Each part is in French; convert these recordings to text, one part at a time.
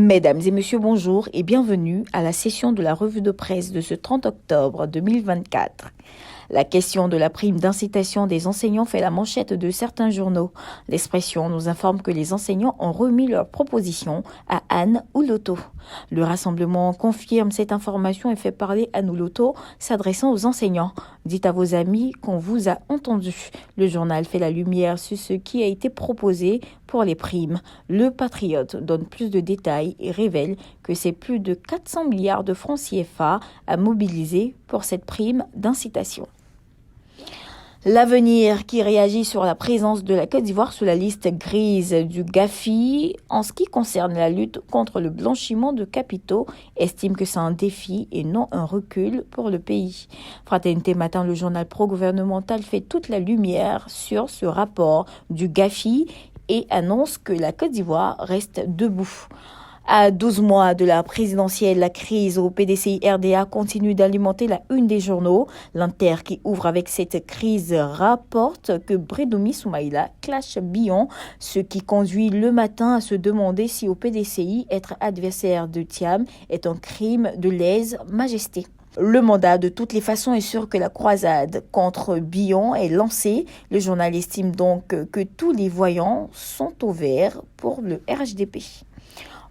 Mesdames et messieurs, bonjour et bienvenue à la session de la revue de presse de ce 30 octobre 2024. La question de la prime d'incitation des enseignants fait la manchette de certains journaux. L'Expression nous informe que les enseignants ont remis leurs propositions à Anne Ouloto. Le rassemblement confirme cette information et fait parler Anne Ouloto s'adressant aux enseignants. Dites à vos amis qu'on vous a entendu. Le journal fait la lumière sur ce qui a été proposé pour les primes. Le Patriote donne plus de détails et révèle que c'est plus de 400 milliards de francs CFA à mobiliser pour cette prime d'incitation. L'Avenir qui réagit sur la présence de la Côte d'Ivoire sur la liste grise du GAFI en ce qui concerne la lutte contre le blanchiment de capitaux estime que c'est un défi et non un recul pour le pays. Fraternité Matin, le journal pro-gouvernemental, fait toute la lumière sur ce rapport du GAFI et annonce que la Côte d'Ivoire reste debout. À 12 mois de la présidentielle, la crise au PDCI-RDA continue d'alimenter la une des journaux. L'Inter, qui ouvre avec cette crise, rapporte que Bredoumi Soumaïla clash Bion, ce qui conduit le matin à se demander si au PDCI, être adversaire de Thiam est un crime de lèse-majesté. Le mandat, de toutes les façons, est sûr que la croisade contre Bion est lancée. Le journal estime donc que tous les voyants sont au vert pour le RHDP.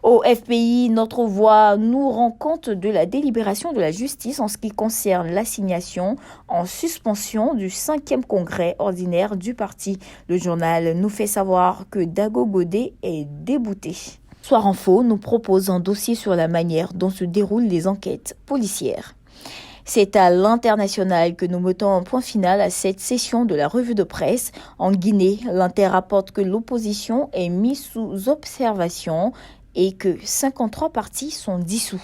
Au FPI, notre voix nous rend compte de la délibération de la justice en ce qui concerne l'assignation en suspension du 5e congrès ordinaire du parti. Le journal nous fait savoir que Dago Godé est débouté. Soir Info nous propose un dossier sur la manière dont se déroulent les enquêtes policières. C'est à l'international que nous mettons un point final à cette session de la revue de presse. En Guinée, l'Inter rapporte que l'opposition est mise sous observation et que 53 partis sont dissous.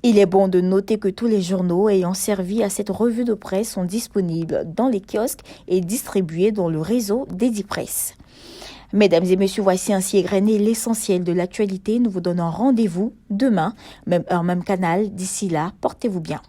Il est bon de noter que tous les journaux ayant servi à cette revue de presse sont disponibles dans les kiosques et distribués dans le réseau d'Edipresse. Mesdames et messieurs, voici ainsi égrené l'essentiel de l'actualité. Nous vous donnons rendez-vous demain, même heure, même canal. D'ici là, portez-vous bien.